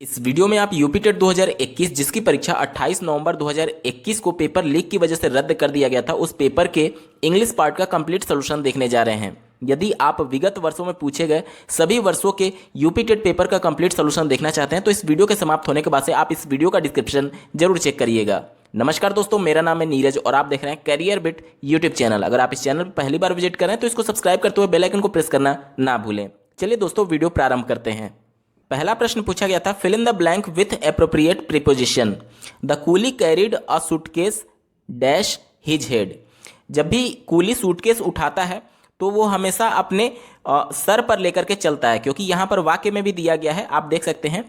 इस वीडियो में आप यूपी टेट 2021 जिसकी परीक्षा 28 नवंबर 2021 को पेपर लीक की वजह से रद्द कर दिया गया था, उस पेपर के इंग्लिश पार्ट का कंप्लीट सॉल्यूशन देखने जा रहे हैं। यदि आप विगत वर्षों में पूछे गए सभी वर्षों के यूपी टेट पेपर का कंप्लीट सॉल्यूशन देखना चाहते हैं तो इस वीडियो के समाप्त होने के बाद से आप इस वीडियो का डिस्क्रिप्शन जरूर चेक करिएगा। नमस्कार दोस्तों, मेरा नाम है नीरज और आप देख रहे हैं करियर बिट यूट्यूब चैनल। अगर आप इस चैनल पर पहली बार विजिट करें तो इसको सब्सक्राइब करते हुए बेल आइकन को प्रेस करना ना भूलें। चलिए दोस्तों, वीडियो प्रारंभ करते हैं। पहला प्रश्न पूछा गया था, fill in the blank with appropriate preposition. The coolie carried a suitcase dash his head. जब भी कूली सूटकेस उठाता है तो वो हमेशा अपने सर पर लेकर के चलता है, क्योंकि यहाँ पर वाक्य में भी दिया गया है, आप देख सकते हैं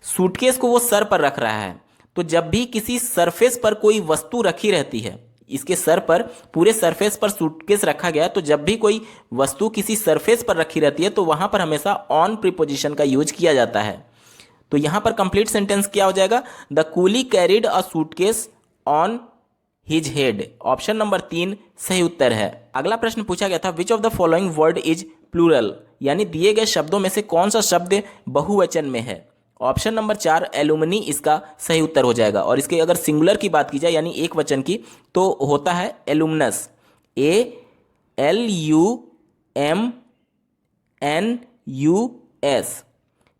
सूटकेस को वो सर पर रख रहा है। तो जब भी किसी सरफेस पर कोई वस्तु रखी रहती है, इसके सर पर पूरे सरफेस पर सूटकेस रखा गया, तो जब भी कोई वस्तु किसी सरफेस पर रखी रहती है तो वहां पर हमेशा ऑन प्रीपोजिशन का यूज किया जाता है। तो यहां पर कंप्लीट सेंटेंस क्या हो जाएगा? The coolie carried a suitcase on his head. Option number 3 सही उत्तर है। अगला प्रश्न पूछा गया था, which of the following word is plural, यानी दिए गए शब्दों में से कौन सा शब्द बहुवचन में है। ऑप्शन नंबर 4 एलुमनी इसका सही उत्तर हो जाएगा। और इसके अगर सिंगुलर की बात की जाए यानी एक वचन की, तो होता है एलुमनस, ALUMNUS।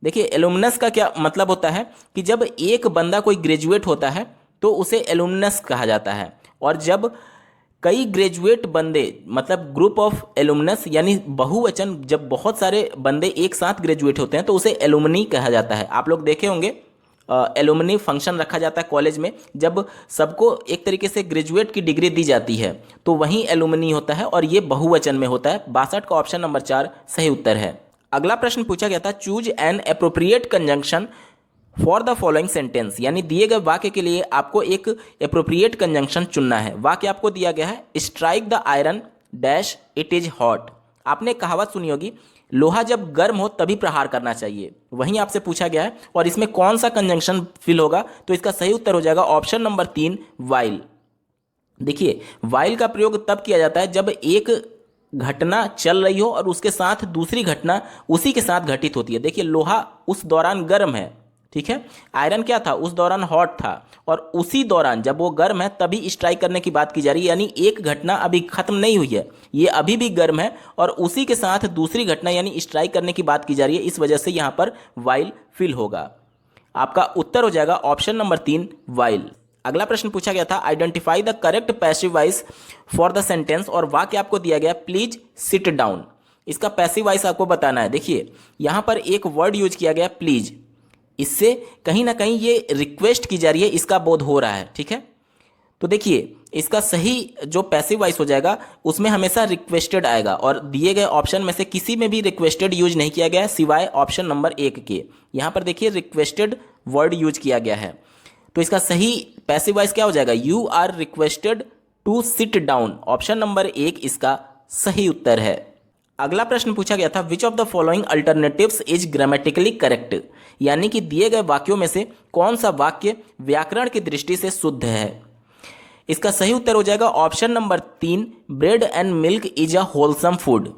देखिए एलुमनस का क्या मतलब होता है कि जब एक बंदा कोई ग्रेजुएट होता है तो उसे एलुमनस कहा जाता है, और जब कई ग्रेजुएट बंदे मतलब ग्रुप ऑफ एलुमनस यानी बहुवचन, जब बहुत सारे बंदे एक साथ ग्रेजुएट होते हैं तो उसे एलुमनी कहा जाता है। आप लोग देखे होंगे एलुमनी फंक्शन रखा जाता है कॉलेज में, जब सबको एक तरीके से ग्रेजुएट की डिग्री दी जाती है तो वहीं एलुमनी होता है, और ये बहुवचन में होता है। 62 का ऑप्शन नंबर 4 सही उत्तर है। अगला प्रश्न पूछा गया था, choose an appropriate conjunction for the following sentence, यानी दिए गए वाक्य के लिए आपको एक एप्रोप्रिएट कंजंक्शन चुनना है। वाक्य आपको दिया गया है, strike the iron dash it is hot. आपने कहावत सुनी होगी, लोहा जब गर्म हो तभी प्रहार करना चाहिए, वहीं आपसे पूछा गया है और इसमें कौन सा कंजंक्शन फिल होगा, तो इसका सही उत्तर हो जाएगा ऑप्शन नंबर 3 वाइल। देखिए वाइल का प्रयोग तब किया जाता है जब एक घटना चल रही हो और उसके साथ दूसरी घटना उसी के साथ घटित होती है। देखिए लोहा उस दौरान गर्म है, ठीक है, आयरन क्या था उस दौरान हॉट था, और उसी दौरान जब वो गर्म है तभी स्ट्राइक करने की बात की जा रही है, यानी एक घटना अभी खत्म नहीं हुई है, ये अभी भी गर्म है और उसी के साथ दूसरी घटना यानी स्ट्राइक करने की बात की जा रही है। इस वजह से यहाँ पर वाइल फिल होगा। आपका उत्तर हो जाएगा ऑप्शन नंबर 3 वाइल। अगला प्रश्न पूछा गया था, identify the correct passive voice for the sentence, और वाक्य आपको दिया गया प्लीज सिट डाउन। इसका पैसिव वॉइस आपको बताना है। देखिए यहाँ पर एक वर्ड यूज किया गया प्लीज, इससे कहीं ना कहीं ये रिक्वेस्ट की जा रही है, इसका बोध हो रहा है, ठीक है। तो देखिए इसका सही जो पैसिव वॉइस हो जाएगा उसमें हमेशा रिक्वेस्टेड आएगा, और दिए गए ऑप्शन में से किसी में भी रिक्वेस्टेड यूज नहीं किया गया है सिवाय ऑप्शन नंबर 1 के। यहाँ पर देखिए रिक्वेस्टेड वर्ड यूज किया गया है, तो इसका सही पैसिव वॉइस क्या हो जाएगा, you are requested to sit down. Option number 1 इसका सही उत्तर है। अगला प्रश्न पूछा गया था, which of the following alternatives is grammatically correct, यानी कि दिए गए वाक्यों में से कौन सा वाक्य व्याकरण की दृष्टि से शुद्ध है। इसका सही उत्तर हो जाएगा option number 3 bread and milk is a wholesome food.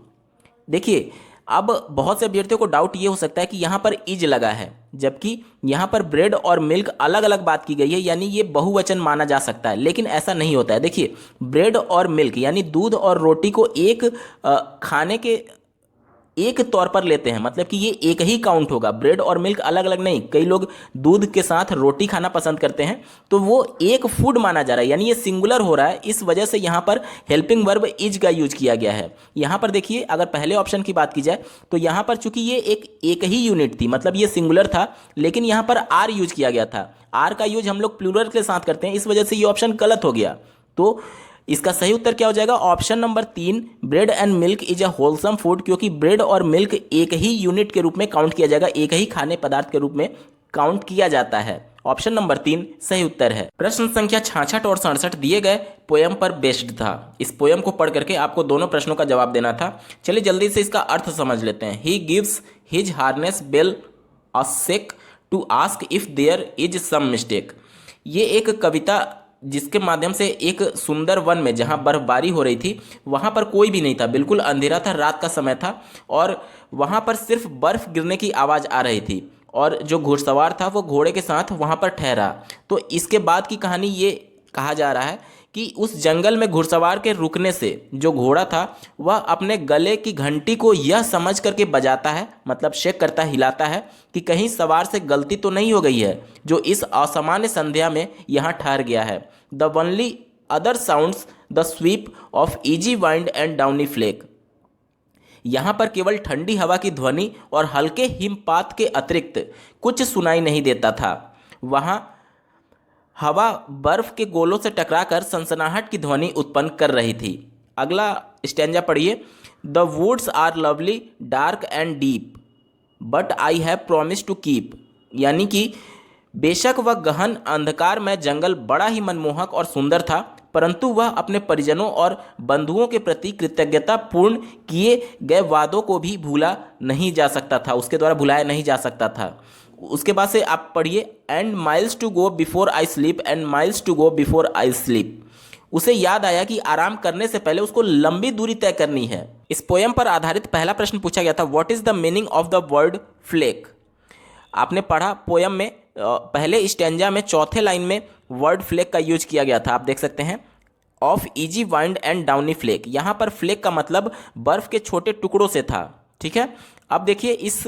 देखिए अब बहुत से अभ्यर्थियों को डाउट ये हो सकता है कि यहाँ पर इज लगा है, जबकि यहाँ पर ब्रेड और मिल्क अलग अलग बात की गई है, यानी ये बहुवचन माना जा सकता है, लेकिन ऐसा नहीं होता है। देखिए ब्रेड और मिल्क यानी दूध और रोटी को एक खाने के एक तौर पर लेते हैं, मतलब कि ये एक ही काउंट होगा, ब्रेड और मिल्क अलग अलग नहीं। कई लोग दूध के साथ रोटी खाना पसंद करते हैं, तो वो एक फूड माना जा रहा है, यानी ये सिंगुलर हो रहा है, इस वजह से यहाँ पर हेल्पिंग वर्ब इज का यूज किया गया है। यहाँ पर देखिए अगर पहले ऑप्शन की बात की जाए तो यहाँ पर चूंकि ये एक ही यूनिट थी, मतलब ये सिंगुलर था, लेकिन यहाँ पर आर यूज किया गया था। आर का यूज हम लोग प्लूरल के साथ करते हैं, इस वजह से ये ऑप्शन गलत हो गया। तो इसका सही उत्तर क्या हो जाएगा, option number 3 bread and milk is a wholesome food, क्योंकि ब्रेड और मिल्क एक ही यूनिट के रूप में काउंट किया जाएगा, एक ही खाने पदार्थ के रूप में काउंट किया जाता है। ऑप्शन नंबर 3 सही उत्तर है। प्रश्न संख्या 66 और 67 दिए गए पोयम पर बेस्ड था। इस पोयम को पढ़ करके आपको दोनों प्रश्नों का जवाब देना था। चलिए जल्दी से इसका अर्थ समझ लेते हैं। He gives his harness bell a shake to ask if there is some mistake. ये एक कविता जिसके माध्यम से एक सुंदर वन में जहां बर्फबारी हो रही थी वहां पर कोई भी नहीं था, बिल्कुल अंधेरा था, रात का समय था और वहां पर सिर्फ बर्फ गिरने की आवाज़ आ रही थी। और जो घुड़सवार था वो घोड़े के साथ वहाँ पर ठहरा। तो इसके बाद की कहानी ये कहा जा रहा है कि उस जंगल में घुड़सवार के रुकने से जो घोड़ा था वह अपने गले की घंटी को यह समझ करके बजाता है, मतलब शेक करता है, हिलाता है कि कहीं सवार से गलती तो नहीं हो गई है जो इस असामान्य संध्या में यहाँ ठहर गया है। The only other sounds the sweep of easy wind and downy flake. यहाँ पर केवल ठंडी हवा की ध्वनि और हल्के हिमपात के अतिरिक्त कुछ सुनाई नहीं देता था। वहाँ हवा बर्फ के गोलों से टकराकर सनसनाहट की ध्वनि उत्पन्न कर रही थी। अगला स्टैंजा पढ़िए। The woods are lovely dark and deep but I have promise to keep. यानी कि बेशक वह गहन अंधकार में जंगल बड़ा ही मनमोहक और सुंदर था, परंतु वह अपने परिजनों और बंधुओं के प्रति कृतज्ञता पूर्ण किए गए वादों को भी भूला नहीं जा सकता था, उसके द्वारा भुलाया नहीं जा सकता था। उसके बाद से आप पढ़िए। And miles to go before I sleep and miles to go before I sleep. उसे याद आया कि आराम करने से पहले उसको लंबी दूरी तय करनी है। इस पोयम पर आधारित पहला प्रश्न पूछा गया था, what is the meaning of the word flake. आपने पढ़ा पोयम में पहले स्टैंजा में चौथे लाइन में वर्ड फ्लेक का यूज किया गया था, आप देख सकते हैं। Of easy wind and downy flake, यहाँ पर फ्लेक का मतलब बर्फ के छोटे टुकड़ों से था, ठीक है। अब देखिए इस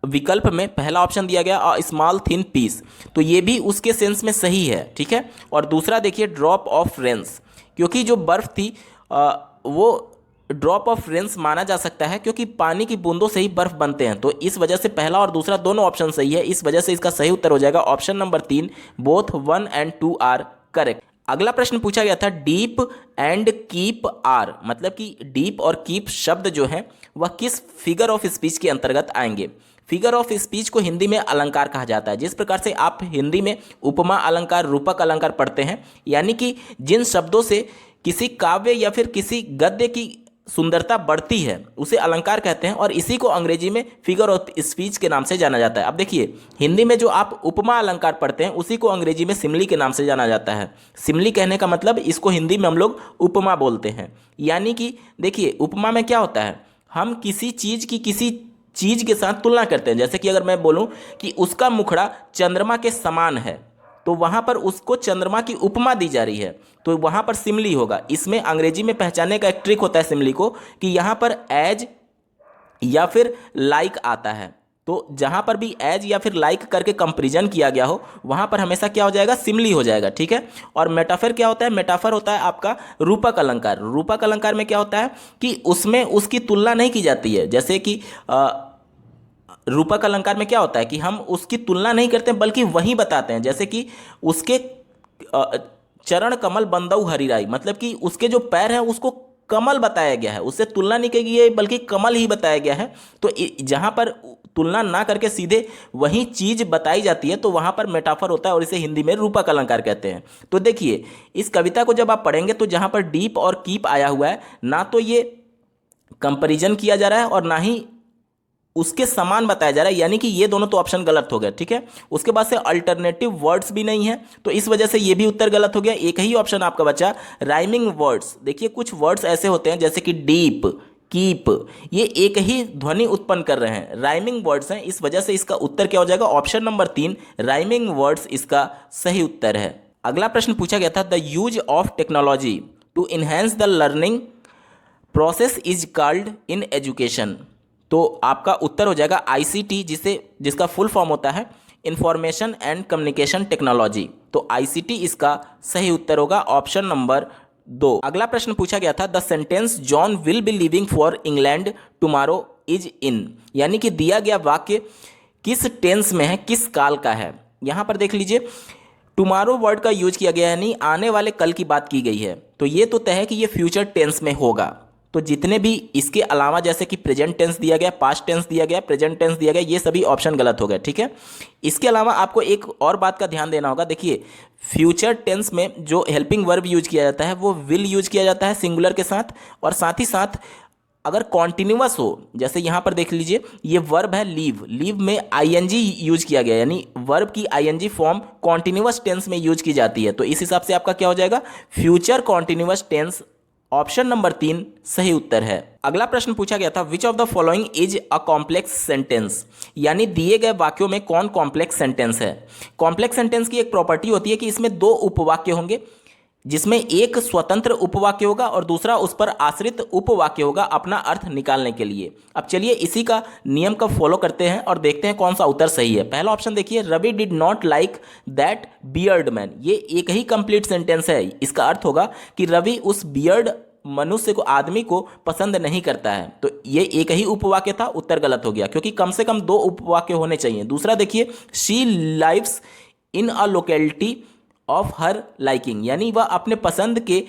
विकल्प में पहला ऑप्शन दिया गया अ स्मॉल थिन पीस, तो ये भी उसके सेंस में सही है, ठीक है। और दूसरा देखिए ड्रॉप ऑफ रेन्स, क्योंकि जो बर्फ थी वो ड्रॉप ऑफ रेन्स माना जा सकता है क्योंकि पानी की बूंदों से ही बर्फ बनते हैं। तो इस वजह से पहला और दूसरा दोनों ऑप्शन सही है, इस वजह से इसका सही उत्तर हो जाएगा option number 3, both 1 and 2 are correct. अगला प्रश्न पूछा गया था डीप एंड कीप आर, मतलब कि डीप और कीप शब्द जो हैं वह किस फिगर ऑफ स्पीच के अंतर्गत आएंगे। फिगर ऑफ स्पीच को हिंदी में अलंकार कहा जाता है। जिस प्रकार से आप हिंदी में उपमा अलंकार, रूपक अलंकार पढ़ते हैं, यानी कि जिन शब्दों से किसी काव्य या फिर किसी गद्य की सुंदरता बढ़ती है उसे अलंकार कहते हैं, और इसी को अंग्रेजी में फिगर ऑफ स्पीच के नाम से जाना जाता है। अब देखिए हिंदी में जो आप उपमा अलंकार पढ़ते हैं उसी को अंग्रेजी में सिमली के नाम से जाना जाता है। सिमली कहने का मतलब इसको हिंदी में हम लोग उपमा बोलते हैं। यानी कि देखिए उपमा में क्या होता है, हम किसी चीज़ की किसी चीज़ के साथ तुलना करते हैं। जैसे कि अगर मैं बोलूं कि उसका मुखड़ा चंद्रमा के समान है, तो वहाँ पर उसको चंद्रमा की उपमा दी जा रही है, तो वहाँ पर सिमली होगा। इसमें अंग्रेजी में पहचानने का एक ट्रिक होता है सिमली को, कि यहाँ पर एज या फिर लाइक आता है। तो जहाँ पर भी एज या फिर लाइक करके कंपैरिजन किया गया हो वहाँ पर हमेशा क्या हो जाएगा, सिमली हो जाएगा, ठीक है। और मेटाफर क्या होता है, मेटाफर होता है आपका रूपक अलंकार। रूपक अलंकार में क्या होता है कि उसमें उसकी तुलना नहीं की जाती है। जैसे कि रूपक अलंकार में क्या होता है कि हम उसकी तुलना नहीं करते बल्कि वही बताते हैं। जैसे कि उसके चरण कमल बंदऊ हरिराई, मतलब कि उसके जो पैर हैं उसको कमल बताया गया है, उससे तुलना नहीं की गई है बल्कि कमल ही बताया गया है। तो जहाँ पर तुलना ना करके सीधे वही चीज़ बताई जाती है तो वहाँ पर मेटाफर होता है, और इसे हिंदी में रूपक अलंकार कहते हैं। तो देखिए इस कविता को जब आप पढ़ेंगे तो जहाँ पर डीप और कीप आया हुआ है, ना तो ये कंपैरिजन किया जा रहा है और ना ही उसके समान बताया जा रहा है, यानी कि ये दोनों तो ऑप्शन गलत हो गए, ठीक है। उसके बाद से अल्टरनेटिव वर्ड्स भी नहीं है, तो इस वजह से ये भी उत्तर गलत हो गया। एक ही ऑप्शन आपका बचा राइमिंग वर्ड्स। देखिए कुछ वर्ड्स ऐसे होते हैं जैसे कि डीप, कीप, ये एक ही ध्वनि उत्पन्न कर रहे हैं, राइमिंग वर्ड्स हैं। इस वजह से इसका उत्तर क्या हो जाएगा, ऑप्शन नंबर 3 राइमिंग वर्ड्स इसका सही उत्तर है। अगला प्रश्न पूछा गया था the use of technology to enhance the learning process is called in education. तो आपका उत्तर हो जाएगा आईसीटी, जिसका फुल फॉर्म होता है इंफॉर्मेशन एंड कम्युनिकेशन टेक्नोलॉजी। तो आईसीटी इसका सही उत्तर होगा ऑप्शन नंबर 2। अगला प्रश्न पूछा गया था the sentence John will be living for England tomorrow is in, यानी कि दिया गया वाक्य किस टेंस में है, किस काल का है। यहाँ पर देख लीजिए टुमारो वर्ड का यूज किया गया है, यानी आने वाले कल की बात की गई है। तो ये तो तय है कि ये फ्यूचर टेंस में होगा। तो जितने भी इसके अलावा जैसे कि प्रेजेंट टेंस दिया गया, पास्ट टेंस दिया गया, प्रेजेंट टेंस दिया गया, ये सभी ऑप्शन गलत हो गए, ठीक है। इसके अलावा आपको एक और बात का ध्यान देना होगा। देखिए फ्यूचर टेंस में जो हेल्पिंग वर्ब यूज किया जाता है वो विल यूज किया जाता है सिंगुलर के साथ, और साथ ही साथ अगर कॉन्टिन्यूअस हो, जैसे यहाँ पर देख लीजिए ये वर्ब है लीव, लीव में आईएनजी यूज किया गया, यानी वर्ब की आईएनजी फॉर्म कॉन्टिन्यूअस टेंस में यूज की जाती है। तो इस हिसाब से आपका क्या हो जाएगा, future continuous tense option number 3 सही उत्तर है। अगला प्रश्न पूछा गया था, which of the following is a complex sentence, यानी दिए गए वाक्यों में कौन कॉम्प्लेक्स सेंटेंस है। कॉम्प्लेक्स सेंटेंस की एक प्रॉपर्टी होती है कि इसमें दो उपवाक्य होंगे, जिसमें एक स्वतंत्र उपवाक्य होगा और दूसरा उस पर आश्रित उपवाक्य होगा अपना अर्थ निकालने के लिए। अब चलिए इसी का नियम का फॉलो करते हैं और देखते हैं कौन सा उत्तर सही है। पहला ऑप्शन देखिए, Ravi did not like that beard man. ये एक ही कंप्लीट सेंटेंस है। इसका अर्थ होगा कि रवि उस बियर्ड मनुष्य को, आदमी को पसंद नहीं करता है। तो ये एक ही उपवाक्य था, उत्तर गलत हो गया, क्योंकि कम से कम दो उपवाक्य होने चाहिए। दूसरा देखिए, she lives in a locality of her liking, यानी वह अपने पसंद के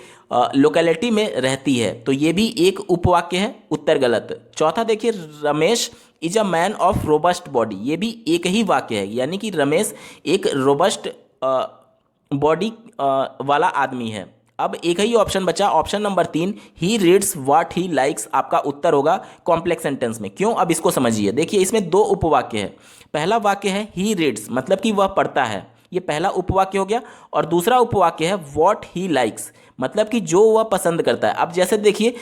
लोकेलिटी में रहती है। तो ये भी एक उपवाक्य है, उत्तर गलत। चौथा देखिए, Ramesh is a man of robust body. ये भी एक ही वाक्य है, यानी कि रमेश एक रोबस्ट बॉडी वाला आदमी है। अब एक ही ऑप्शन बचा, option number 3, he reads what he likes. आपका उत्तर होगा कॉम्प्लेक्स सेंटेंस में। क्यों, अब इसको समझिए। देखिए इसमें दो उपवाक्य है। पहला वाक्य है ही रीड्स, मतलब कि वह पढ़ता है, ये पहला उपवाक्य हो गया। और दूसरा उपवाक्य है व्हाट ही लाइक्स, मतलब कि जो वह पसंद करता है। अब जैसे देखिए,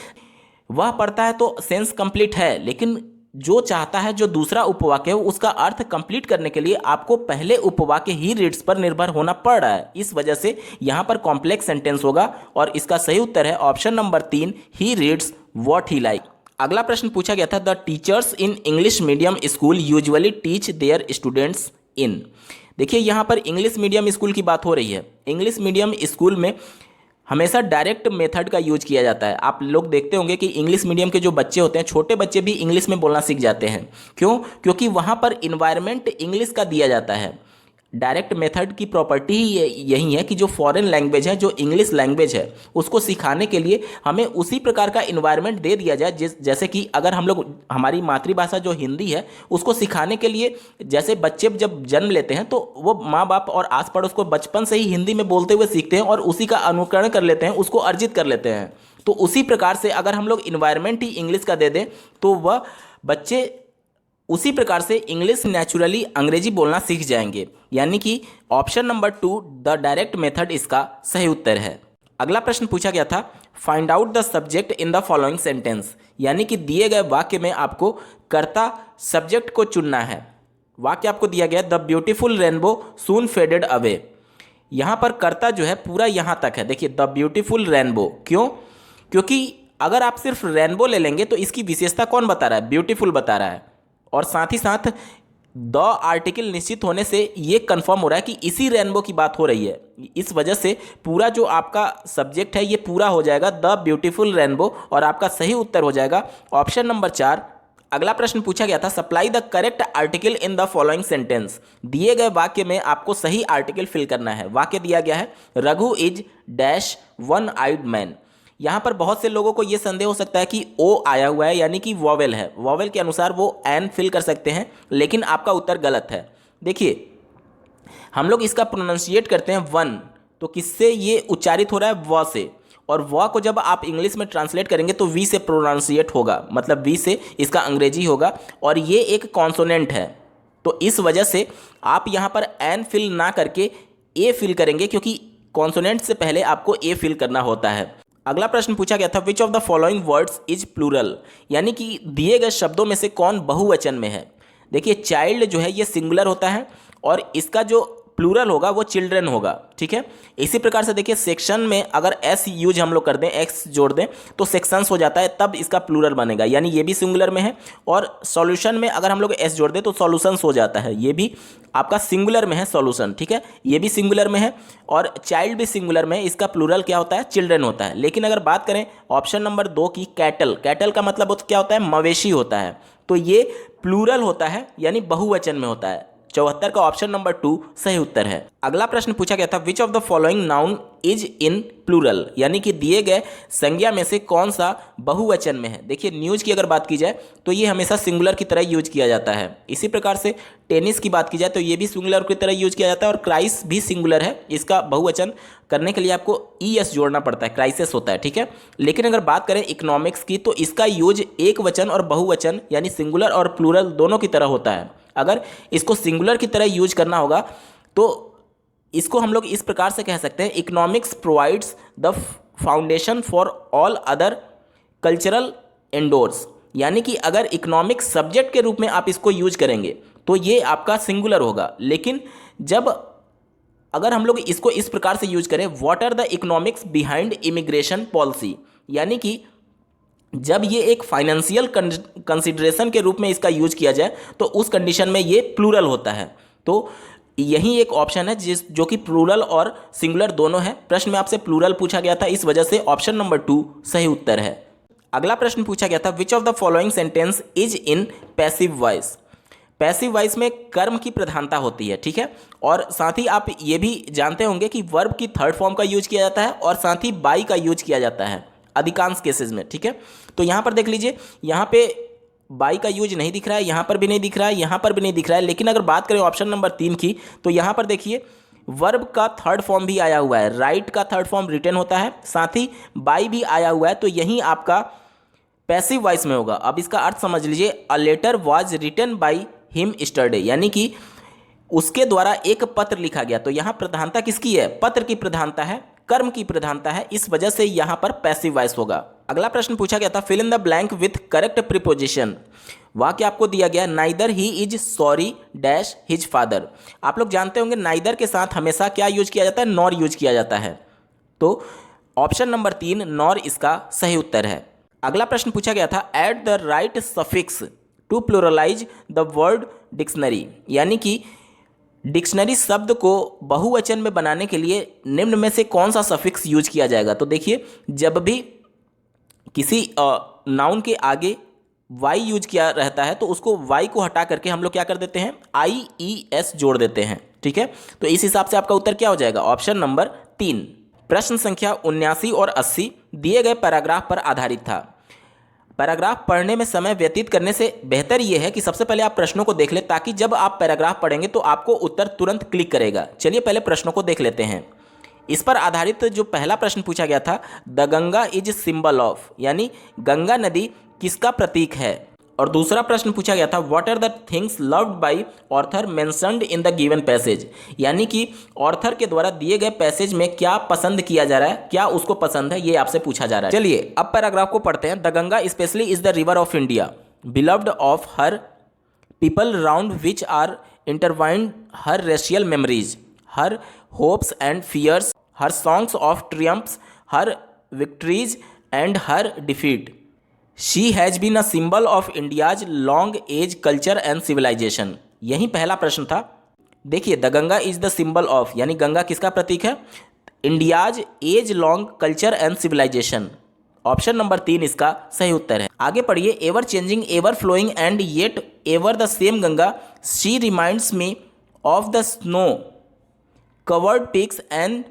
वह पढ़ता है तो सेंस कंप्लीट है, लेकिन जो चाहता है, जो दूसरा उपवाक्य है, उसका अर्थ कंप्लीट करने के लिए आपको पहले उपवाक्य ही रीड्स पर निर्भर होना पड़ रहा है। इस वजह से यहाँ पर कॉम्प्लेक्स सेंटेंस होगा और इसका सही उत्तर है option number 3, he reads what he like. अगला प्रश्न पूछा गया था, the teachers in English medium school usually teach their students in. देखिए यहाँ पर इंग्लिश मीडियम स्कूल की बात हो रही है। इंग्लिश मीडियम स्कूल में हमेशा डायरेक्ट मेथड का यूज किया जाता है। आप लोग देखते होंगे कि इंग्लिश मीडियम के जो बच्चे होते हैं, छोटे बच्चे भी इंग्लिश में बोलना सीख जाते हैं। क्यों? क्योंकि वहाँ पर इन्वायरमेंट इंग्लिश का दिया जाता है। डायरेक्ट मेथड की प्रॉपर्टी ही यही है कि जो फॉरेन लैंग्वेज है, जो इंग्लिश लैंग्वेज है, उसको सिखाने के लिए हमें उसी प्रकार का इन्वायरमेंट दे दिया जाए जैसे कि अगर हम लोग हमारी मातृभाषा जो हिंदी है उसको सिखाने के लिए, जैसे बच्चे जब जन्म लेते हैं तो वो माँ बाप और आस पड़ोस को बचपन से ही हिंदी में बोलते हुए सीखते हैं और उसी का अनुकरण कर लेते हैं, उसको अर्जित कर लेते हैं। तो उसी प्रकार से अगर हम लोग इन्वायरमेंट ही इंग्लिश का दे दें तो वह बच्चे उसी प्रकार से इंग्लिश नेचुरली अंग्रेजी बोलना सीख जाएंगे। यानी कि option number 2, the direct method, इसका सही उत्तर है। अगला प्रश्न पूछा गया था, find out the subject in the following sentence, यानी कि दिए गए वाक्य में आपको कर्ता सब्जेक्ट को चुनना है। वाक्य आपको दिया गया, the beautiful rainbow soon faded away. यहाँ पर कर्ता जो है पूरा यहाँ तक है। देखिए द ब्यूटीफुल रेनबो, क्यों? क्योंकि अगर आप सिर्फ रेनबो ले लेंगे तो इसकी विशेषता कौन बता रहा है? ब्यूटीफुल बता रहा है। और साथ ही साथ द आर्टिकल निश्चित होने से ये कंफर्म हो रहा है कि इसी रेनबो की बात हो रही है। इस वजह से पूरा जो आपका सब्जेक्ट है ये पूरा हो जाएगा द ब्यूटीफुल रेनबो, और आपका सही उत्तर हो जाएगा ऑप्शन नंबर 4। अगला प्रश्न पूछा गया था, supply the correct article in the following sentence. दिए गए वाक्य में आपको सही आर्टिकल फिल करना है। वाक्य दिया गया है, Raghu is dash one eyed man. यहाँ पर बहुत से लोगों को ये संदेह हो सकता है कि ओ आया हुआ है, यानी कि वॉवेल है। वॉवेल के अनुसार वो एन फिल कर सकते हैं, लेकिन आपका उत्तर गलत है। देखिए हम लोग इसका प्रोनाउंसिएट करते हैं वन, तो किससे ये उच्चारित हो रहा है? व से। और व को जब आप इंग्लिश में ट्रांसलेट करेंगे तो वी से प्रोनाउंसिएट होगा, मतलब वी से इसका अंग्रेजी होगा, और ये एक कॉन्सोनेंट है। तो इस वजह से आप यहाँ पर एन फिल ना करके ए फिल करेंगे, क्योंकि कॉन्सोनेंट से पहले आपको ए फिल करना होता है। अगला प्रश्न पूछा गया था, which of the following words is plural, यानी कि दिए गए शब्दों में से कौन बहुवचन में है। देखिए चाइल्ड जो है ये सिंगुलर होता है और इसका जो प्लूरल होगा वो चिल्ड्रन होगा, ठीक है। इसी प्रकार से देखिए सेक्शन में अगर एस यूज हम लोग कर दें, एक्स जोड़ दें तो सेक्शंस हो जाता है, तब इसका प्लूरल बनेगा, यानी ये भी सिंगुलर में है। और सॉल्यूशन में अगर हम लोग एस जोड़ दें तो सॉल्यूशंस हो जाता है, ये भी आपका सिंगुलर में है सॉल्यूशन, ठीक है। ये भी सिंगुलर में है और चाइल्ड भी सिंगुलर में है, इसका प्लूरल क्या होता है? चिल्ड्रन होता है। लेकिन अगर बात करें ऑप्शन नंबर 2 की, कैटल, कैटल का मतलब क्या होता है? मवेशी होता है, तो ये प्लूरल होता है, यानी बहुवचन में होता है। 74 का ऑप्शन नंबर 2 सही उत्तर है। अगला प्रश्न पूछा गया था, which of the following noun is in plural, यानी कि दिए गए संज्ञा में से कौन सा बहुवचन में है। देखिए न्यूज की अगर बात की जाए तो ये हमेशा सिंगुलर की तरह यूज किया जाता है। इसी प्रकार से टेनिस की बात की जाए तो ये भी सिंगुलर की तरह यूज किया जाता है, और क्राइस भी सिंगुलर है। इसका बहुवचन करने के लिए आपको ईएस जोड़ना पड़ता है, क्राइसिस होता है, ठीक है। लेकिन अगर बात करें इकोनॉमिक्स की तो इसका यूज एक वचन और बहुवचन यानी सिंगुलर और प्लूरल दोनों की तरह होता है। अगर इसको सिंगुलर की तरह यूज करना होगा तो इसको हम लोग इस प्रकार से कह सकते हैं, economics provides the foundation for all other cultural endorse, यानी कि अगर इकोनॉमिक सब्जेक्ट के रूप में आप इसको यूज करेंगे तो ये आपका सिंगुलर होगा। लेकिन जब अगर हम लोग इसको इस प्रकार से यूज करें, what are the economics behind immigration policy, यानी कि जब ये एक फाइनेंशियल कंसिडरेशन के रूप में इसका यूज किया जाए तो उस कंडीशन में ये प्लूरल होता है। तो यही एक ऑप्शन है जो कि प्लूरल और सिंगुलर दोनों है। प्रश्न में आपसे प्लूरल पूछा गया था, इस वजह से ऑप्शन नंबर 2 सही उत्तर है। अगला प्रश्न पूछा गया था, which of the following sentence is in passive voice. Passive voice में कर्म की प्रधानता होती है, ठीक है। और साथ ही आप ये भी जानते होंगे कि वर्ब की थर्ड फॉर्म का यूज किया जाता है और साथ ही बाई का यूज किया जाता है अधिकांश केसेस में, ठीक है। तो यहाँ पर देख लीजिए, यहाँ पे बाई का यूज नहीं दिख रहा है, यहाँ पर भी नहीं दिख रहा है, यहाँ पर भी नहीं दिख रहा है। लेकिन अगर बात करें ऑप्शन नंबर 3 की, तो यहाँ पर देखिए वर्ब का थर्ड फॉर्म भी आया हुआ है, राइट का थर्ड फॉर्म रिटन होता है, साथ ही बाई भी आया हुआ है। तो यही आपका पैसिव वॉइस में होगा। अब इसका अर्थ समझ लीजिए, a letter was written by him yesterday, यानी कि उसके द्वारा एक पत्र लिखा गया। तो यहाँ प्रधानता किसकी है? पत्र की प्रधानता है, कर्म की प्रधानता है, इस वजह से यहाँ पर पैसिव वॉइस होगा। अगला प्रश्न पूछा गया था, fill in the blank with correct preposition. वाक्य आपको दिया गया, neither he is sorry dash his father. आप लोग जानते होंगे नाइदर के साथ हमेशा क्या यूज किया जाता है? नॉर यूज किया जाता है। तो ऑप्शन नंबर 3 नॉर इसका सही उत्तर है। अगला प्रश्न पूछा गया था, add the right suffix to pluralize the word dictionary, यानी कि डिक्शनरी शब्द को बहुवचन में बनाने के लिए निम्न में से कौन सा सफिक्स यूज किया जाएगा? तो देखिए, जब भी किसी नाउन के आगे वाई यूज किया रहता है तो उसको वाई को हटा करके हम लोग क्या कर देते हैं? IES जोड़ देते हैं, ठीक है। तो इस हिसाब से आपका उत्तर क्या हो जाएगा? Option number 3। प्रश्न संख्या 79 और 80 दिए गए पैराग्राफ पर आधारित था। पैराग्राफ पढ़ने में समय व्यतीत करने से बेहतर यह है कि सबसे पहले आप प्रश्नों को देख लें, ताकि जब आप पैराग्राफ पढ़ेंगे तो आपको उत्तर तुरंत क्लिक करेगा। चलिए पहले प्रश्नों को देख लेते हैं। इस पर आधारित जो पहला प्रश्न पूछा गया था, the Ganga is symbol of, यानी गंगा नदी किसका प्रतीक है। और दूसरा प्रश्न पूछा गया था, what are the things loved by author mentioned in the given passage, यानी कि ऑर्थर के द्वारा दिए गए पैसेज में क्या पसंद किया जा रहा है, क्या उसको पसंद है, ये आपसे पूछा जा रहा है। चलिए अब पैराग्राफ को पढ़ते हैं। The Ganga specially is the river of India, beloved of her people round which are intertwined her racial memories, her hopes and fears, her songs of triumphs, her victories and her defeat. She has been a symbol of India's long age culture and civilisation. यही पहला प्रश्न था। देखिए, the Ganga is the symbol of, यानी गंगा किसका प्रतीक है? India's age long culture and civilisation. Option number 3 इसका सही उत्तर है। आगे पढ़िए, ever changing ever flowing and yet ever the same Ganga, she reminds me of the snow covered peaks and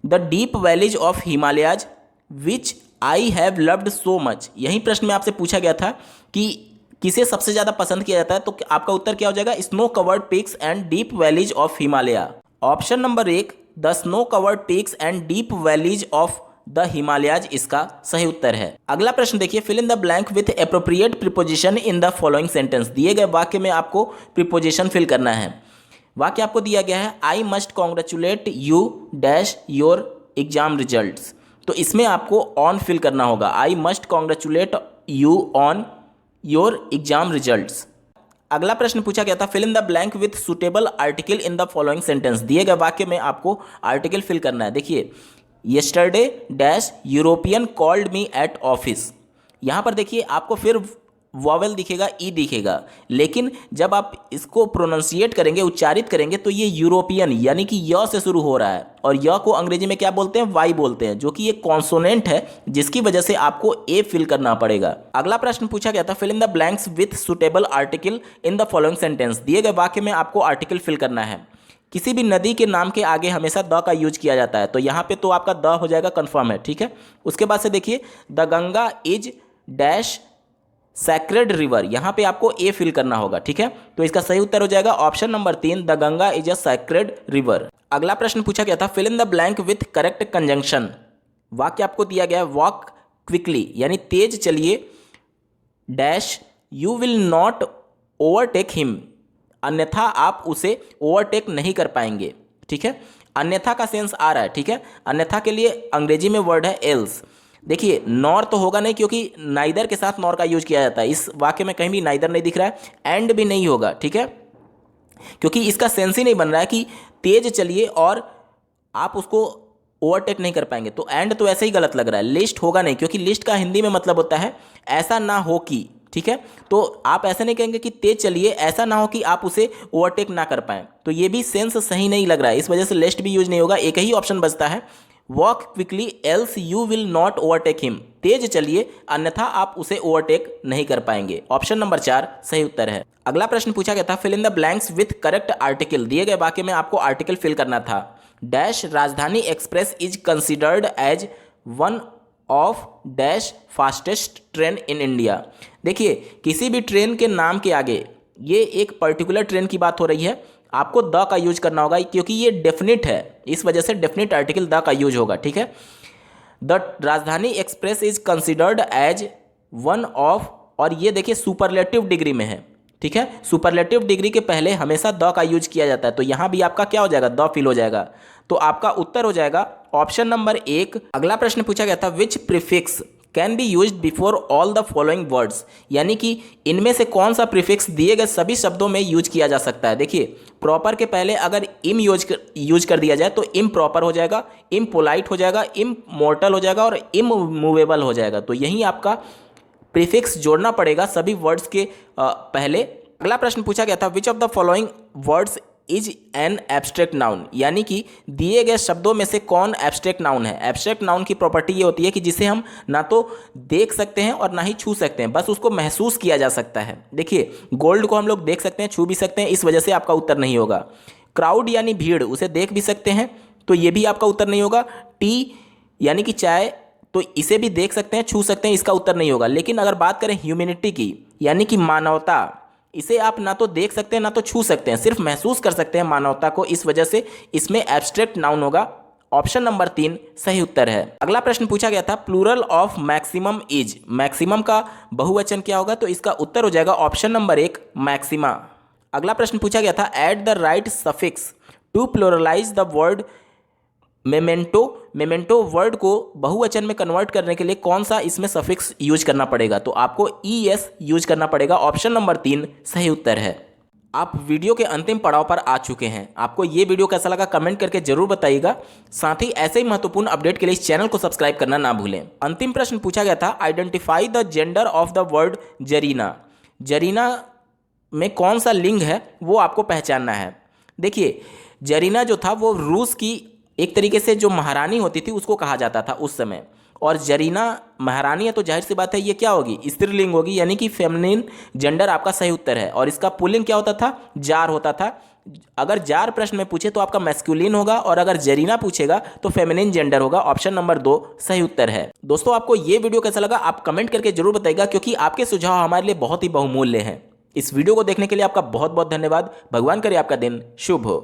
the deep valleys of Himalayas which I have loved so much. यही प्रश्न में आपसे पूछा गया था कि किसे सबसे ज़्यादा पसंद किया जाता है, तो आपका उत्तर क्या हो जाएगा? Snow covered peaks and deep valleys of Himalaya. Option number 1 the snow covered peaks and deep valleys of the Himalayas इसका सही उत्तर है। अगला प्रश्न देखिए, fill in the blank with appropriate preposition in the following sentence. दिए गए वाक्य में आपको प्रीपोजिशन फिल करना है। वाक्य आपको दिया गया है, I must congratulate you dash your exam results. तो इसमें आपको ऑन फिल करना होगा, I must congratulate you on your exam results. अगला प्रश्न पूछा गया था, fill in the blank with suitable article in the following sentence. दिए गए वाक्य में आपको आर्टिकल फिल करना है। देखिए, yesterday dash European called me at office. यहाँ पर देखिए आपको फिर वॉवेल दिखेगा, ई दिखेगा, लेकिन जब आप इसको प्रोनाउंसिएट करेंगे, उच्चारित करेंगे, तो ये यूरोपियन यानी कि य से शुरू हो रहा है, और य को अंग्रेजी में क्या बोलते हैं? वाई बोलते हैं, जो कि एक कॉन्सोनेंट है, जिसकी वजह से आपको ए फिल करना पड़ेगा। अगला प्रश्न पूछा गया था, fill in the blanks with suitable article in the following sentence. दिए गए वाक्य में आपको आर्टिकल फिल करना है। किसी भी नदी के नाम के आगे हमेशा द का यूज किया जाता है, तो यहाँ पे तो आपका द हो जाएगा, कंफर्म है, ठीक है। उसके बाद से देखिए, the Ganga is dash sacred river, यहाँ पे आपको ए फिल करना होगा, ठीक है। तो इसका सही उत्तर हो जाएगा option number 3 the Ganga is a sacred river. अगला प्रश्न पूछा गया था, fill in the blank with correct conjunction. वाक्य आपको दिया गया है, वॉक क्विकली यानी तेज चलिए dash you will not overtake him, अन्यथा आप उसे ओवरटेक नहीं कर पाएंगे, ठीक है। अन्यथा का सेंस आ रहा है, ठीक है। अन्यथा के लिए अंग्रेजी में वर्ड है एल्स। देखिए नॉर तो होगा नहीं क्योंकि नाइदर के साथ नॉर का यूज किया जाता है। इस वाक्य में कहीं भी नाइदर नहीं दिख रहा है, एंड भी नहीं होगा, ठीक है, क्योंकि इसका सेंस ही नहीं बन रहा है कि तेज चलिए और आप उसको ओवरटेक नहीं कर पाएंगे। तो एंड तो ऐसे ही गलत लग रहा है। लिस्ट होगा नहीं क्योंकि लिस्ट का हिंदी में मतलब होता है ऐसा ना हो कि, ठीक है। तो आप ऐसे नहीं कहेंगे कि तेज चलिए, ऐसा ना हो कि आप उसे ओवरटेक ना कर पाएं। तो ये भी सेंस सही नहीं लग रहा है, इस वजह से लिस्ट भी यूज नहीं होगा। एक ही ऑप्शन बचता है, walk quickly else you will not overtake him. तेज चलिए अन्यथा आप उसे ओवरटेक नहीं कर पाएंगे। ऑप्शन नंबर 4 सही उत्तर है। अगला प्रश्न पूछा गया था, fill in the blanks with correct article. दिए गए वाक्य में आपको आर्टिकल फिल करना था। Dash Rajdhani Express is considered as one of dash fastest train in India. देखिए किसी भी ट्रेन के नाम के आगे ये एक पर्टिकुलर ट्रेन की बात हो रही है, आपको द का यूज करना होगा क्योंकि ये डेफिनिट है, इस वजह से डेफिनिट आर्टिकल द का यूज होगा, ठीक है। The Rajdhani Express is considered as one of, और ये देखिए सुपरलेटिव डिग्री में है, ठीक है। सुपरलेटिव डिग्री के पहले हमेशा द का यूज किया जाता है, तो यहां भी आपका क्या हो जाएगा, द फिल हो जाएगा। तो आपका उत्तर हो जाएगा ऑप्शन नंबर 1। अगला प्रश्न पूछा गया था, which prefix can be used before all the following words. यानी कि इनमें से कौन सा प्रीफिक्स दिए गए सभी शब्दों में यूज किया जा सकता है। देखिए प्रॉपर के पहले अगर इम यूज कर दिया जाए तो इम प्रॉपर हो जाएगा, इम पोलाइट हो जाएगा, इम मोर्टल हो जाएगा और इम मूवेबल हो जाएगा। तो यही आपका प्रीफिक्स जोड़ना पड़ेगा सभी वर्ड्स के पहले। अगला प्रश्न पूछा गया था, which of the following words is an abstract noun. यानी कि दिए गए शब्दों में से कौन एब्स्ट्रैक्ट नाउन है। एब्स्ट्रैक्ट नाउन की प्रॉपर्टी ये होती है कि जिसे हम ना तो देख सकते हैं और ना ही छू सकते हैं, बस उसको महसूस किया जा सकता है। देखिए गोल्ड को हम लोग देख सकते हैं, छू भी सकते हैं, इस वजह से आपका उत्तर नहीं होगा। क्राउड यानी भीड़, उसे देख भी सकते हैं, तो ये भी आपका उत्तर नहीं होगा। टी यानी कि चाय, तो इसे भी देख सकते हैं, छू सकते हैं, इसका उत्तर नहीं होगा। लेकिन अगर बात करें ह्यूमैनिटी की, यानी कि मानवता, इसे आप ना तो देख सकते हैं ना तो छू सकते हैं, सिर्फ महसूस कर सकते हैं मानवता को, इस वजह से इसमें एब्स्ट्रैक्ट नाउन होगा। ऑप्शन नंबर 3 सही उत्तर है। अगला प्रश्न पूछा गया था, plural of maximum is. Maximum का बहुवचन क्या होगा, तो इसका उत्तर हो जाएगा ऑप्शन नंबर 1 मैक्सिमा। अगला प्रश्न पूछा गया था, add the right suffix to pluralize the word memento. Memento वर्ड को बहुवचन में कन्वर्ट करने के लिए कौन सा इसमें सफिक्स यूज करना पड़ेगा, तो आपको ES यूज करना पड़ेगा। ऑप्शन नंबर 3 सही उत्तर है। आप वीडियो के अंतिम पड़ाव पर आ चुके हैं। आपको ये वीडियो कैसा लगा कमेंट करके जरूर बताइएगा। साथ ही ऐसे ही महत्वपूर्ण अपडेट के लिए इस चैनल को सब्सक्राइब करना ना भूलें। अंतिम प्रश्न पूछा गया था, identify the gender of the word Zarina. Zarina में कौन सा लिंग है वो आपको पहचानना है। देखिए जरीना जो था वो रूस की एक तरीके से जो महारानी होती थी उसको कहा जाता था उस समय, और जरीना महारानी है तो जाहिर सी बात है ये क्या होगी, स्त्रीलिंग होगी, यानी कि फेमिनिन जेंडर आपका सही उत्तर है। और इसका पुल्लिंग क्या होता था, जार होता था। अगर जार प्रश्न में पूछे तो आपका मैस्कुलिन होगा, और अगर जरीना पूछेगा तो फेमिनिन जेंडर होगा। ऑप्शन नंबर 2 सही उत्तर है। दोस्तों आपको ये वीडियो कैसा लगा आप कमेंट करके जरूर बताइएगा, क्योंकि आपके सुझाव हमारे लिए बहुत ही बहुमूल्य हैं। इस वीडियो को देखने के लिए आपका बहुत बहुत धन्यवाद। भगवान करे आपका दिन शुभ हो।